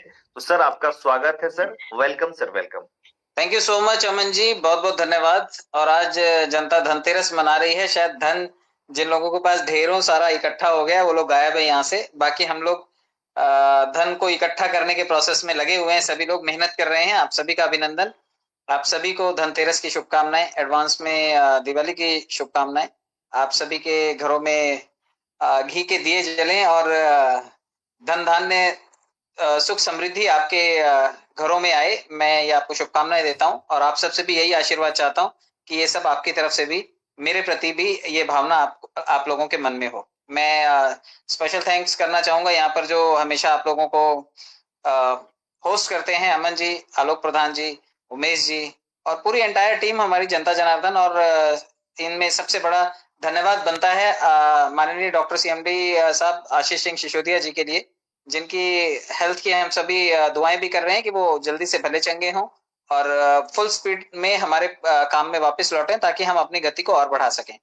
तो सर आपका स्वागत है sir. Welcome sir, welcome. Thank you so much Aman ji, बहुत बहुत धन्यवाद। और आज जनता धनतेरस मना रही है। शायद धन जिन लोगों के पास ढेरों सारा इकट्ठा हो गया वो लोग गायब है यहाँ से। बाकी हम लोग धन को इकट्ठा करने के प्रोसेस में लगे हुए हैं। सभी लोग मेहनत कर रहे हैं। आप सभी का अभिनंदन। आप सभी को धनतेरस की शुभकामनाएं, एडवांस में दिवाली की शुभकामनाएं। आप सभी के घरों में घी के दिए जलें और धन धान्य सुख समृद्धि आपके घरों में आए। मैं ये आपको शुभकामनाएं देता हूं और आप सबसे भी यही आशीर्वाद चाहता हूं कि ये सब आपकी तरफ से भी, मेरे प्रति भी ये भावना आप लोगों के मन में हो। मैं स्पेशल थैंक्स करना चाहूंगा यहाँ पर जो हमेशा आप लोगों को होस्ट करते हैं, अमन जी, आलोक प्रधान जी, उमेश जी और पूरी एंटायर टीम हमारी जनता जनार्दन। और इनमें सबसे बड़ा धन्यवाद बनता है माननीय डॉक्टर सीएमडी साहब आशीष सिंह सिसोदिया जी के लिए, जिनकी हेल्थ की हम सभी दुआएं भी कर रहे हैं कि वो जल्दी से भले चंगे हों और फुल स्पीड में हमारे काम में वापस लौटें ताकि हम अपनी गति को और बढ़ा सकें।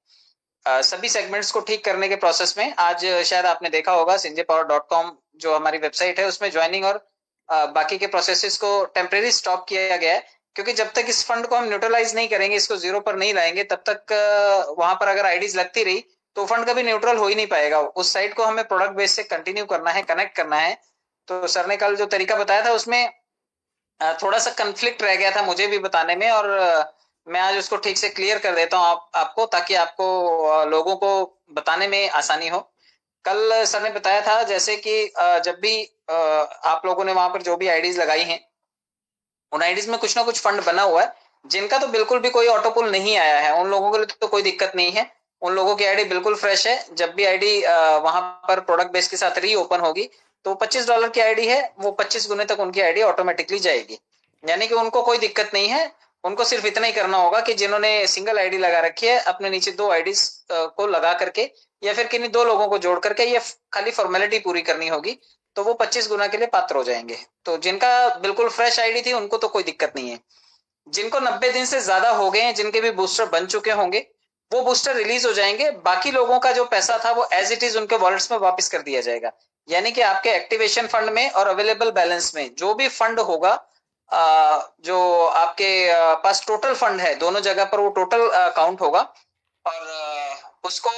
सभी सेगमेंट्स को ठीक करने के प्रोसेस में आज शायद आपने देखा होगा sinjaypower.com जो हमारी वेबसाइट है उसमें ज्वाइनिंग और बाकी के प्रोसेसेस को टेम्परेरी स्टॉप किया गया है, क्योंकि जब तक इस फंड को हम न्यूट्रलाइज नहीं करेंगे, इसको जीरो पर नहीं लाएंगे, तब तक वहां पर अगर आईडीज लगती रही तो फंड कभी न्यूट्रल हो ही नहीं पाएगा। उस साइट को हमें प्रोडक्ट बेस से कंटिन्यू करना है, कनेक्ट करना है। तो सर ने कल जो तरीका बताया था उसमें थोड़ा सा कंफ्लिक्ट रह गया था मुझे भी बताने में, और मैं आज उसको ठीक से क्लियर कर देता हूँ आपको, ताकि आपको लोगों को बताने में आसानी हो। कल सर ने बताया था जैसे कि जब भी आप लोगों ने वहां पर जो भी आईडीज लगाई हैं, उन आईडीज में कुछ ना कुछ फंड बना हुआ है। जिनका तो बिल्कुल भी कोई ऑटोपुल नहीं आया है उन लोगों के लिए तो कोई दिक्कत नहीं है। उन लोगों की आईडी बिल्कुल फ्रेश है। जब भी आईडी वहां पर प्रोडक्ट बेस के साथ री ओपन होगी तो $25 की आईडी है, वो 25 गुने तक उनकी आईडी ऑटोमेटिकली जाएगी। यानी कि उनको कोई दिक्कत नहीं है। उनको सिर्फ इतना ही करना होगा कि जिन्होंने सिंगल आईडी लगा रखी है अपने नीचे दो आईडीज को लगा करके या फिर किन्हीं दो लोगों को जोड़ करके ये खाली फॉर्मेलिटी पूरी करनी होगी, तो वो 25 गुना के लिए पात्र हो जाएंगे। तो जिनका बिल्कुल फ्रेश आईडी थी उनको तो कोई दिक्कत नहीं है। जिनको 90 दिन से ज्यादा हो गए हैं, जिनके भी बूस्टर बन चुके होंगे, वो बूस्टर रिलीज हो जाएंगे। बाकी लोगों का जो पैसा था वो एज इट इज उनके वॉलेट्स में वापस कर दिया जाएगा। यानी कि आपके एक्टिवेशन फंड में और अवेलेबल बैलेंस में जो भी फंड होगा, जो आपके पास टोटल फंड है, दोनों जगह पर वो टोटल काउंट होगा। और उसको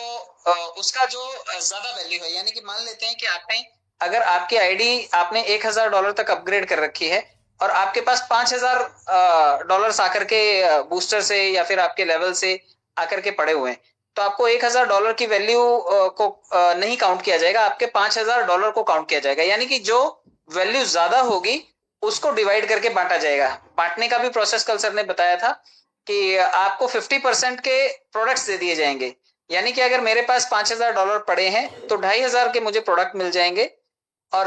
उसका जो ज्यादा वैल्यू है, यानी कि मान लेते हैं कि आपने, अगर आपकी आईडी आपने $1000 तक अपग्रेड कर रखी है और आपके पास $5000 आकर के बूस्टर से या फिर आपके लेवल से आकर के पड़े हुए हैं, तो आपको $1000 की वैल्यू को नहीं काउंट किया जाएगा, आपके $5000 को काउंट किया जाएगा। यानी कि जो वैल्यू ज्यादा होगी उसको डिवाइड करके बांटा जाएगा। बांटने का भी प्रोसेस कल सर ने बताया था कि आपको 50% के प्रोडक्ट्स दे दिए जाएंगे। यानी कि अगर मेरे पास $5000 पड़े हैं तो 2500 के मुझे प्रोडक्ट मिल जाएंगे, और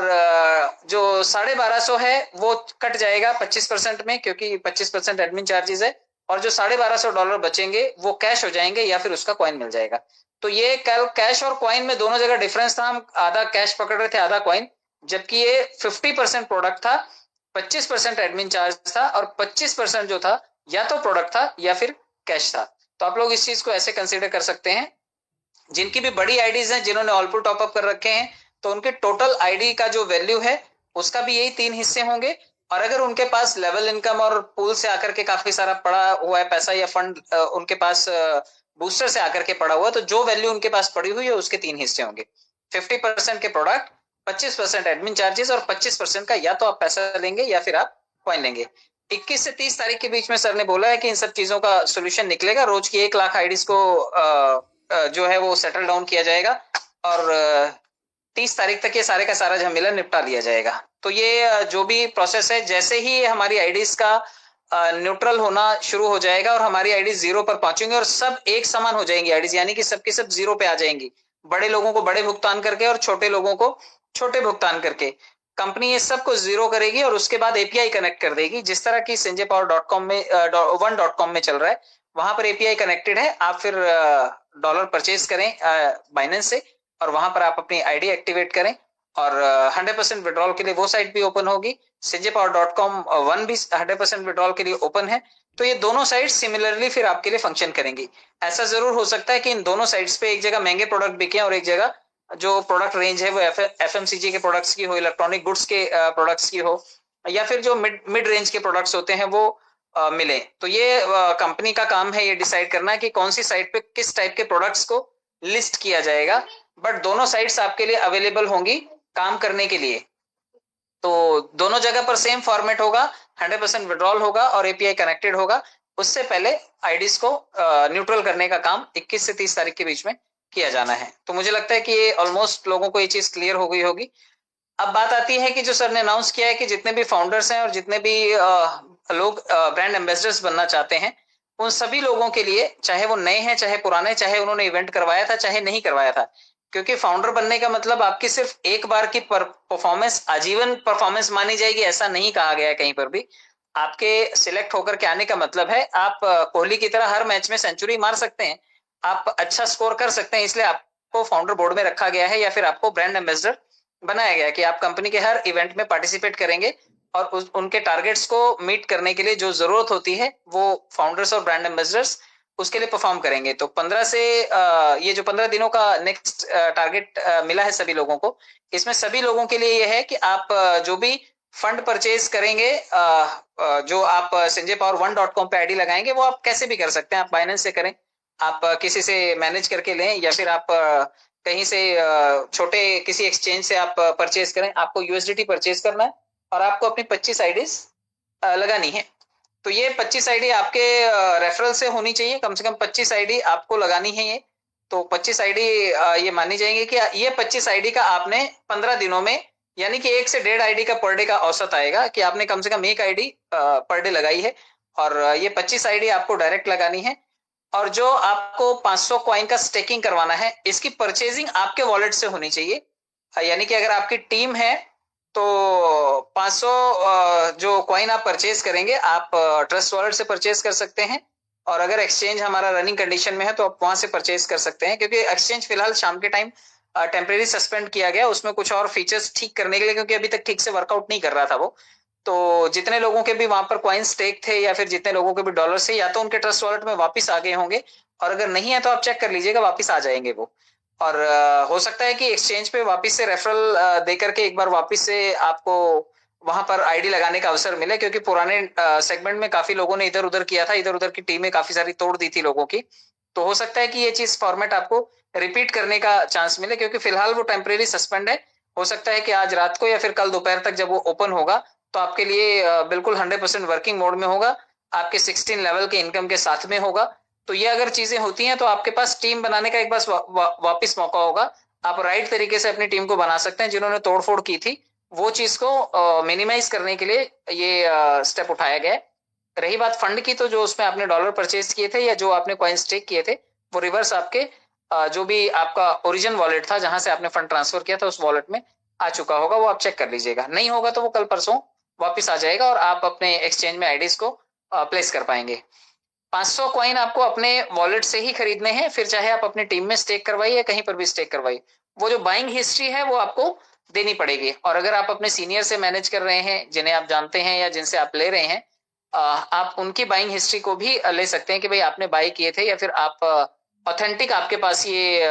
जो 1250 है वो कट जाएगा 25% में, क्योंकि 25% एडमिन चार्जेस है। और जो $1250 बचेंगे वो कैश हो जाएंगे या फिर उसका कॉइन मिल जाएगा। तो ये कल कैश और कॉइन में दोनों जगह डिफरेंस था। हम आधा कैश पकड़ रहे थे, आधा कॉइन, जबकि ये 50% प्रोडक्ट था, 25% एडमिन चार्ज था और 25% जो था या तो प्रोडक्ट था या फिर कैश था। तो आप लोग इस चीज को ऐसे कंसीडर कर सकते हैं। जिनकी भी बड़ी आईडीज हैं, जिन्होंने ऑल पुट टॉपअप कर रखे हैं, तो उनके टोटल आईडी का जो वैल्यू है उसका भी यही 3 हिस्से होंगे। और अगर उनके पास लेवल इनकम और पूल से आकर के काफी सारा पड़ा हुआ है पैसा या फंड उनके पास बूस्टर से आकर के पड़ा हुआ है, तो जो वैल्यू उनके पास पड़ी हुई है उसके 3 हिस्से होंगे। 50% के प्रोडक्ट, 25% एडमिन चार्जेस और 25% का या तो आप पैसा लेंगे या फिर आप कॉइन लेंगे। 21 से 30 तारीख के बीच में सर ने बोला है कि इन सब चीजों का सोल्यूशन निकलेगा। रोज की 1 लाख आईडीज को जो है वो सेटल डाउन किया जाएगा और 30 तारीख तक ये सारे का सारा झमेला निपटा लिया जाएगा। तो ये जो भी प्रोसेस है, जैसे ही हमारी आईडीज का न्यूट्रल होना शुरू हो जाएगा और हमारी आईडी जीरो पर पहुंचेंगे और सब एक समान हो जाएंगी आईडीज, यानी कि सबके सब जीरो पे आ जाएंगी। बड़े लोगों को बड़े भुगतान करके और छोटे लोगों को छोटे भुगतान करके कंपनी ये सबको जीरो करेगी और उसके बाद एपीआई कनेक्ट कर देगी। जिस तरह की sinjaypower.com में one.com में चल रहा है, वहां पर एपीआई कनेक्टेड है। आप फिर डॉलर परचेज करें बाइनेंस से और वहां पर आप अपनी आईडी एक्टिवेट करें और 100% विड्रॉल के लिए वो साइट भी ओपन होगी। sinjaypower.com वन भी 100% विड्रॉल के लिए ओपन है। तो ये दोनों साइट सिमिलरली फिर आपके लिए फंक्शन करेंगी। ऐसा जरूर हो सकता है कि इन दोनों साइट्स पे एक जगह महंगे प्रोडक्ट बिके और एक जगह जो प्रोडक्ट रेंज है वो एफएमसीजी के प्रोडक्ट्स की हो, इलेक्ट्रॉनिक गुड्स के प्रोडक्ट्स की हो, या फिर जो मिड रेंज के प्रोडक्ट्स होते हैं वो मिले। तो ये कंपनी का काम है ये डिसाइड करना कि कौन सी साइट पे किस टाइप के प्रोडक्ट्स को लिस्ट किया जाएगा। बट दोनों साइट्स आपके लिए अवेलेबल होंगी काम करने के लिए। तो दोनों जगह पर सेम फॉर्मेट होगा, 100% विड्रॉल होगा और एपीआई कनेक्टेड होगा। उससे पहले आईडीज को न्यूट्रल करने का काम 21 से 30 तारीख के बीच में किया जाना है। तो मुझे लगता है कि ये ऑलमोस्ट लोगों को ये चीज क्लियर हो गई होगी। अब बात आती है कि जो सर ने अनाउंस किया है कि जितने भी फाउंडर्स हैं और जितने भी लोग ब्रांड एम्बेसडर्स बनना चाहते हैं, उन सभी लोगों के लिए, चाहे वो नए हैं चाहे पुराने, चाहे उन्होंने इवेंट करवाया था चाहे नहीं करवाया था, क्योंकि फाउंडर बनने का मतलब आपकी सिर्फ एक बार की परफॉर्मेंस आजीवन परफॉर्मेंस मानी जाएगी, ऐसा नहीं कहा गया है कहीं पर भी। आपके सिलेक्ट होकर के आने का मतलब है आप कोहली की तरह हर मैच में सेंचुरी मार सकते हैं, आप अच्छा स्कोर कर सकते हैं, इसलिए आपको फाउंडर बोर्ड में रखा गया है या फिर आपको ब्रांड एम्बेसडर बनाया गया है कि आप कंपनी के हर इवेंट में पार्टिसिपेट करेंगे और उनके टारगेट्स को मीट करने के लिए जो जरूरत होती है वो फाउंडर्स और ब्रांड एम्बेसडर्स उसके लिए परफॉर्म करेंगे। तो 15 से ये जो 15 दिनों का नेक्स्ट टारगेट मिला है सभी लोगों को, इसमें सभी लोगों के लिए यह है कि आप जो भी फंड परचेज करेंगे, जो आप sanjaypower1.com पे आईडी लगाएंगे, वो आप कैसे भी कर सकते हैं। आप बाइनेंस से करें, आप किसी से मैनेज करके लें, या फिर आप कहीं से छोटे किसी एक्सचेंज से आप परचेज करें। आपको यूएसडीटी परचेज करना है और आपको अपनी 25 आईडीज लगानी है। तो ये 25 आईडी आपके रेफरल से होनी चाहिए, कम से कम 25 आईडी आपको लगानी है ये। तो 25 आईडी ये मानी जाएंगे कि ये 25 आईडी का आपने 15 दिनों में, यानी कि 1 से 1.5 आईडी का पर डे का औसत आएगा कि आपने कम से कम 1 आईडी पर डे लगाई है। और ये 25 आईडी आपको डायरेक्ट लगानी है। और जो आपको 500 कॉइन का स्टेकिंग करवाना है, इसकी परचेजिंग आपके वॉलेट से होनी चाहिए। यानी कि अगर आपकी टीम है तो 500 जो कॉइन आप परचेज करेंगे, आप ट्रस्ट वॉलेट से परचेज कर सकते हैं। और अगर एक्सचेंज हमारा रनिंग कंडीशन में है तो आप वहां से परचेज कर सकते हैं, क्योंकि एक्सचेंज फिलहाल शाम के टाइम टेम्परेरी सस्पेंड किया गया, उसमें कुछ और फीचर्स ठीक करने के लिए, क्योंकि अभी तक ठीक से वर्कआउट नहीं कर रहा था वो। तो जितने लोगों के भी वहां पर कॉइन स्टेक थे या फिर जितने लोगों के भी डॉलर से, या तो उनके ट्रस्ट वॉलेट में वापस आ गए होंगे, और अगर नहीं है तो आप चेक कर लीजिएगा, वापस आ जाएंगे वो। और हो सकता है कि एक्सचेंज पे वापस से रेफरल दे करके एक बार वापस से आपको वहां पर आईडी लगाने का अवसर मिले, क्योंकि पुराने सेगमेंट में काफी लोगों ने इधर उधर किया था, इधर उधर की टीमें काफी सारी तोड़ दी थी लोगों की। तो हो सकता है कि ये चीज फॉर्मेट आपको रिपीट करने का चांस मिले, क्योंकि फिलहाल वो टेम्परेरी सस्पेंड है। हो सकता है कि आज रात को या फिर कल दोपहर तक जब वो ओपन होगा तो आपके लिए बिल्कुल 100% वर्किंग मोड में होगा, आपके 16 लेवल के इनकम के साथ में होगा। तो ये अगर चीजें होती हैं तो आपके पास टीम बनाने का एक बार वापिस मौका होगा। आप राइट तरीके से अपनी टीम को बना सकते हैं। जिन्होंने तोड़फोड़ की थी वो चीज को मिनिमाइज करने के लिए ये स्टेप उठाया गया है। रही बात फंड की, तो जो उसमें आपने डॉलर परचेज किए थे या जो आपने कॉइन स्टेक किए थे, वो रिवर्स आपके जो भी आपका ओरिजिन वॉलेट था जहां से आपने फंड ट्रांसफर किया था उस वॉलेट में आ चुका होगा, वो आप चेक कर लीजिएगा। नहीं होगा तो वो कल परसों वापस आ जाएगा और आप अपने एक्सचेंज में आईडीज को प्लेस कर पाएंगे। 500 कॉइन आपको अपने वॉलेट से ही खरीदने हैं, फिर चाहे आप अपनी टीम में स्टेक करवाइए या कहीं पर भी स्टेक करवाइए, वो जो बाइंग हिस्ट्री है वो आपको देनी पड़ेगी। और अगर आप अपने सीनियर से मैनेज कर रहे हैं, जिन्हें आप जानते हैं या जिनसे आप ले रहे हैं, आप उनकी बाइंग हिस्ट्री को भी ले सकते हैं कि भाई आपने बाई किए थे, या फिर आप ऑथेंटिक आपके पास ये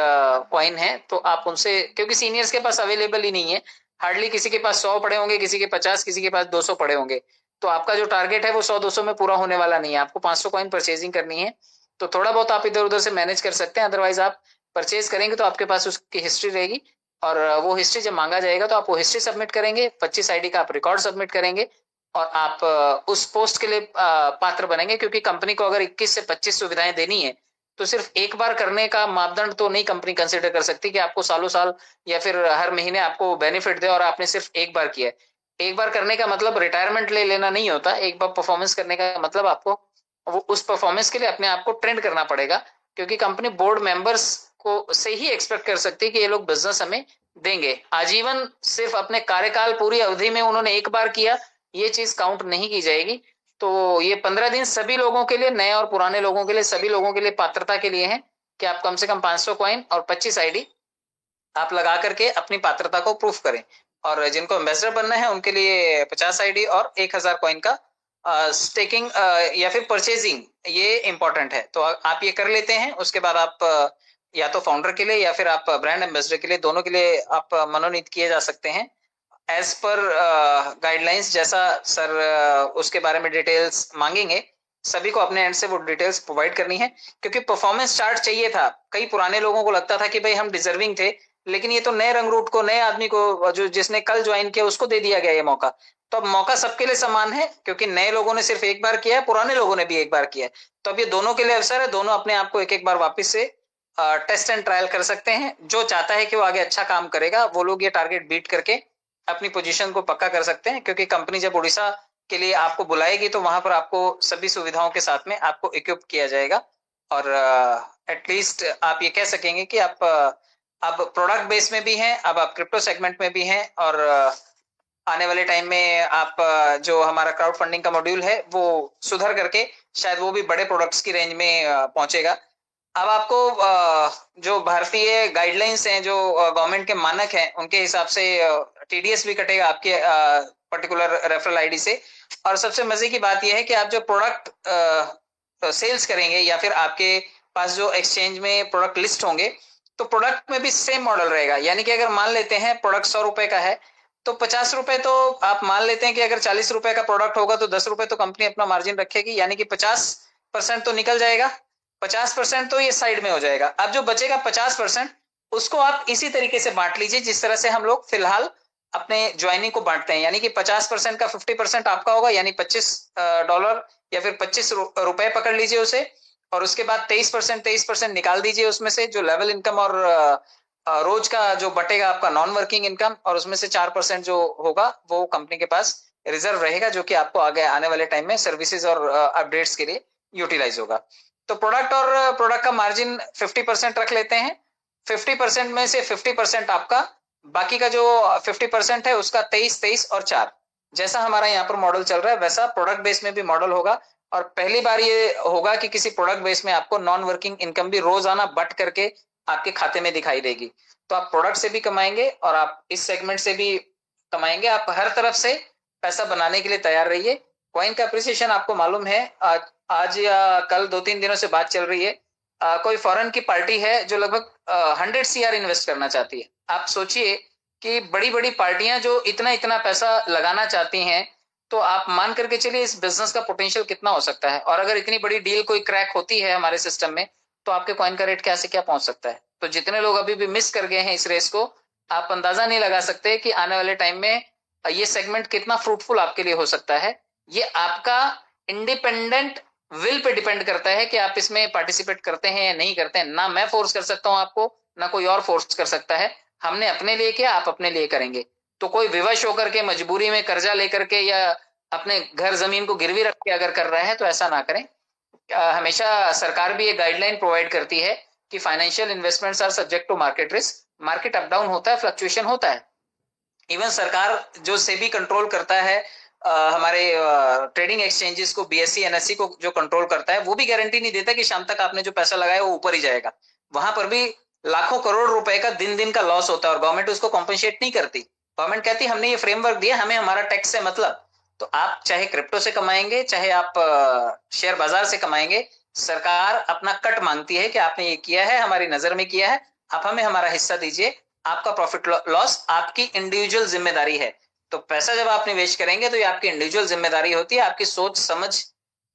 कॉइन है, तो आप उनसे, क्योंकि सीनियर्स के पास अवेलेबल ही नहीं है, हार्डली किसी के पास 100 पड़े होंगे, किसी के 50, किसी के पास 200 पड़े होंगे। तो आपका जो टारगेट है वो 100-200 में पूरा होने वाला नहीं है, आपको 500 कॉइन परचेजिंग करनी है। तो थोड़ा बहुत आप इधर उधर से मैनेज कर सकते हैं, अदरवाइज आप परचेज करेंगे तो आपके पास उसकी हिस्ट्री रहेगी, और वो हिस्ट्री जब मांगा जाएगा तो आप वो हिस्ट्री सबमिट करेंगे, 25 आईडी का आप रिकॉर्ड सबमिट करेंगे, और आप उस पोस्ट के लिए पात्र बनेंगे। क्योंकि कंपनी को अगर 21 से 25 सुविधाएं देनी है तो सिर्फ एक बार करने का मापदंड तो नहीं कंपनी कंसिडर कर सकती कि आपको सालों साल या फिर हर महीने आपको बेनिफिट दे और आपने सिर्फ एक बार किया है। एक बार करने का मतलब रिटायरमेंट ले लेना नहीं होता, एक बार परफॉर्मेंस करने का मतलब आपको वो उस परफॉर्मेंस के लिए अपने आप को ट्रेंड करना पड़ेगा, क्योंकि कंपनी बोर्ड मेंबर्स को से ही एक्सपेक्ट कर सकती है कि ये लोग बिजनेस हमें देंगे। आजीवन सिर्फ अपने कार्यकाल पूरी अवधि में उन्होंने एक बार किया, ये चीज काउंट नहीं की जाएगी। तो ये 15 दिन सभी लोगों के लिए, नए और पुराने लोगों के लिए, सभी लोगों के लिए पात्रता के लिए है कि आप कम से कम 500 कॉइन और 25 आईडी आप लगा करके अपनी पात्रता को प्रूफ करें। और जिनको एम्बेसडर बनना है उनके लिए 50 आईडी और 1000 कॉइन का स्टेकिंग या फिर परचेजिंग, ये इंपॉर्टेंट है। तो आप ये कर लेते हैं, उसके बाद आप या तो फाउंडर के लिए या फिर आप ब्रांड एम्बेसडर के लिए, दोनों के लिए आप मनोनीत किए जा सकते हैं एज पर गाइडलाइंस। जैसा सर उसके बारे में डिटेल्स मांगेंगे, सभी को अपने एंड से वो डिटेल्स प्रोवाइड करनी है, क्योंकि परफॉर्मेंस चार्ट चाहिए था। कई पुराने लोगों को लगता था कि भाई हम डिजर्विंग थे, लेकिन ये तो नए रंगरूट को, नए आदमी को, जो जिसने कल ज्वाइन किया उसको दे दिया गया ये मौका। तो अब मौका सबके लिए समान है, क्योंकि नए लोगों ने सिर्फ एक बार किया है, पुराने लोगों ने भी एक बार किया है। तो अब ये दोनों के लिए अवसर है, दोनों अपने आप को एक एक बार वापस से टेस्ट एंड ट्रायल कर सकते हैं। जो चाहता है कि वो आगे अच्छा काम करेगा, वो लोग ये टारगेट बीट करके अपनी पोजीशन को पक्का कर सकते हैं, क्योंकि कंपनी जब उड़ीसा के लिए आपको बुलाएगी तो वहां पर आपको सभी सुविधाओं के साथ में आपको इक्विप किया जाएगा। और एटलीस्ट आप ये कह सकेंगे कि आप अब प्रोडक्ट बेस में भी हैं, अब आप क्रिप्टो सेगमेंट में भी हैं, और आने वाले टाइम में आप जो हमारा क्राउड फंडिंग का मॉड्यूल है वो सुधर करके शायद वो भी बड़े प्रोडक्ट्स की रेंज में पहुंचेगा। अब आपको जो भारतीय गाइडलाइंस हैं, जो गवर्नमेंट के मानक हैं, उनके हिसाब से टीडीएस भी कटेगा आपके पर्टिकुलर रेफरल आईडी से। और सबसे मजे की बात यह है कि आप जो प्रोडक्ट सेल्स करेंगे या फिर आपके पास जो एक्सचेंज में प्रोडक्ट लिस्ट होंगे, तो प्रोडक्ट में भी सेम मॉडल रहेगा। यानी कि अगर मान लेते हैं प्रोडक्ट 100 रुपए का है, तो 50 रुपए तो आप मान लेते हैं कि अगर 40 रुपए का प्रोडक्ट होगा तो 10 रुपए तो कंपनी अपना मार्जिन रखेगी, यानी कि 50% तो निकल जाएगा, 50% तो ये साइड में हो जाएगा। अब जो बचेगा 50%, उसको आप इसी तरीके से बांट लीजिए जिस तरह से हम लोग फिलहाल अपने ज्वाइनिंग को बांटते हैं। यानी कि 50% का 50% आपका होगा, यानी $25 या फिर 25 रुपए पकड़ लीजिए उसे, और उसके बाद 23% निकाल दीजिए उसमें से, जो लेवल इनकम और रोज का जो बटेगा आपका नॉन वर्किंग इनकम, और उसमें से 4% जो होगा वो कंपनी के पास रिजर्व रहेगा, जो कि आपको आगे आने वाले टाइम में सर्विसेज और अपडेट्स के लिए यूटिलाइज होगा। तो प्रोडक्ट का मार्जिन 50% रख लेते हैं। 50% में से 50% आपका, बाकी का जो 50% है उसका 23 और 4, जैसा हमारा यहाँ पर मॉडल चल रहा है वैसा प्रोडक्ट बेस में भी मॉडल होगा। और पहली बार ये होगा कि किसी प्रोडक्ट बेस में आपको नॉन वर्किंग इनकम भी रोजाना बट करके आपके खाते में दिखाई देगी। तो आप प्रोडक्ट से भी कमाएंगे और आप इस सेगमेंट से भी कमाएंगे। आप हर तरफ से पैसा बनाने के लिए तैयार रहिए। कॉइन का अप्रिसिएशन आपको मालूम है, आज या कल 2-3 दिनों से बात चल रही है, कोई फॉरेन की पार्टी है जो लगभग 100 CR इन्वेस्ट करना चाहती है। आप सोचिए कि बड़ी बड़ी पार्टियां जो इतना इतना पैसा लगाना चाहती हैं, तो आप मान करके चलिए इस बिजनेस का पोटेंशियल कितना हो सकता है। और अगर इतनी बड़ी डील कोई क्रैक होती है हमारे सिस्टम में, तो आपके कॉइन का रेट क्या से क्या पहुंच सकता है। तो जितने लोग अभी भी मिस कर गए हैं इस रेस को, आप अंदाजा नहीं लगा सकते कि आने वाले टाइम में ये सेगमेंट कितना फ्रूटफुल आपके लिए हो सकता है। ये आपका इंडिपेंडेंट विल पे डिपेंड करता है कि आप इसमें पार्टिसिपेट करते हैं या नहीं करते हैं। ना मैं फोर्स कर सकता हूं आपको, ना कोई और फोर्स कर सकता है। हमने अपने लिए किया, आप अपने लिए करेंगे। तो कोई विवश होकर के मजबूरी में कर्जा लेकर के या अपने घर जमीन को गिरवी रख के अगर कर रहे हैं तो ऐसा ना करें। हमेशा सरकार भी एक गाइडलाइन प्रोवाइड करती है कि financial investments are subject to market risk. Market up down होता है, फ्लक्चुएशन होता है। इवन सरकार जो सेबी कंट्रोल करता है, हमारे ट्रेडिंग एक्सचेंजेस को, बीएससी एनएससी को जो कंट्रोल करता है, वो भी गारंटी नहीं देता कि शाम तक आपने जो पैसा लगाया वो ऊपर ही जाएगा। वहां पर भी लाखों करोड़ रुपए का दिन दिन का लॉस होता है और गवर्नमेंट उसको कॉम्पनसेट नहीं करती। गवर्नमेंट कहती है हमने ये फ्रेमवर्क दिया, हमें हमारा टैक्स से मतलब। तो आप चाहे क्रिप्टो से कमाएंगे, चाहे आप शेयर बाजार से कमाएंगे, सरकार अपना कट मांगती है कि आपने ये किया है, हमारी नजर में किया है, आप हमें हमारा हिस्सा दीजिए। आपका प्रॉफिट लॉस आपकी इंडिविजुअल जिम्मेदारी है। तो पैसा जब आप निवेश करेंगे तो ये आपकी इंडिविजुअल जिम्मेदारी होती है। आपकी सोच समझ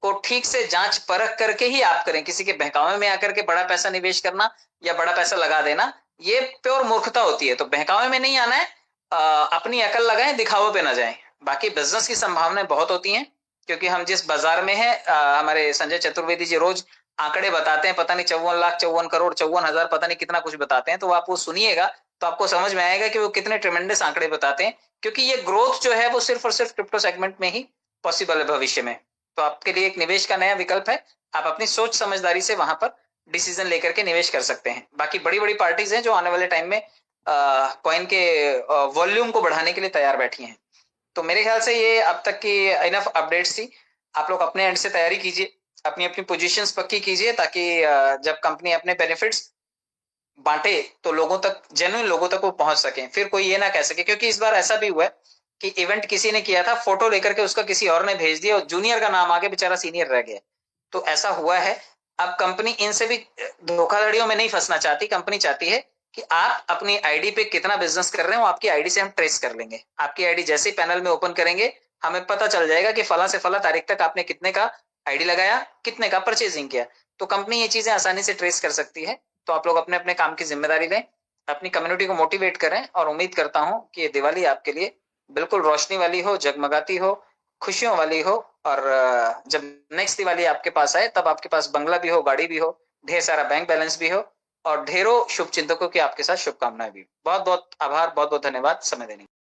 को ठीक से जांच परख करके ही आप करें। किसी के बहकावे में आकर के बड़ा पैसा निवेश करना या बड़ा पैसा लगा देना, ये प्योर मूर्खता होती है। तो बहकावे में नहीं आना है, अपनी अकल लगाएं, दिखावे पे ना जाएं। बाकी बिजनेस की संभावनाएं बहुत होती हैं, क्योंकि हम जिस बाजार में हैं, हमारे संजय चतुर्वेदी जी रोज आंकड़े बताते हैं, पता नहीं 54 लाख 54 करोड़ 54 हजार, पता नहीं कितना कुछ बताते हैं। तो आप वो सुनिएगा तो आपको समझ में आएगा कि वो कितने ट्रेमेंडस आंकड़े बताते हैं, क्योंकि ये ग्रोथ जो है वो सिर्फ और सिर्फ क्रिप्टो सेगमेंट में ही पॉसिबल है भविष्य में। तो आपके लिए एक निवेश का नया विकल्प है। आप अपनी सोच समझदारी से वहां पर डिसीजन लेकर के निवेश कर सकते हैं। बाकी बड़ी बड़ी पार्टीज हैं जो आने वाले टाइम में कॉइन के वॉल्यूम को बढ़ाने के लिए तैयार बैठी हैं। तो मेरे ख्याल से ये अब तक की इनफ अपडेट्स थी। आप लोग अपने एंड से तैयारी कीजिए, अपनी अपनी पोजीशंस पक्की कीजिए, ताकि जब कंपनी अपने बेनिफिट्स बांटे तो लोगों तक, जेन्युइन लोगों तक वो पहुंच सके। फिर कोई ये ना कह सके, क्योंकि इस बार ऐसा भी हुआ है कि इवेंट किसी ने किया था, फोटो लेकर के उसका किसी और ने भेज दिया और जूनियर का नाम आके बेचारा सीनियर रह गया। तो ऐसा हुआ है। अब कंपनी इनसे भी धोखाधड़ियों में नहीं फंसना चाहती। कंपनी चाहती है कि आप अपनी आईडी पे कितना बिजनेस कर रहे हो, आपकी आईडी से हम ट्रेस कर लेंगे। आपकी आईडी जैसे ही पैनल में ओपन करेंगे, हमें पता चल जाएगा कि फला से फला तारीख तक आपने कितने का आईडी लगाया, कितने का परचेजिंग किया। तो कंपनी ये चीजें आसानी से ट्रेस कर सकती है। तो आप लोग अपने अपने काम की जिम्मेदारी लें, अपनी कम्युनिटी को मोटिवेट करें, और उम्मीद करता हूं कि ये दिवाली आपके लिए बिल्कुल रोशनी वाली हो, जगमगाती हो, खुशियों वाली हो। और जब नेक्स्ट दिवाली आपके पास आए, तब आपके पास बंगला भी हो, गाड़ी भी हो, ढेर सारा बैंक बैलेंस भी हो, और ढेरों शुभ चिंतकों की आपके साथ शुभकामनाएं भी। बहुत बहुत आभार, बहुत बहुत धन्यवाद समय देने के लिए।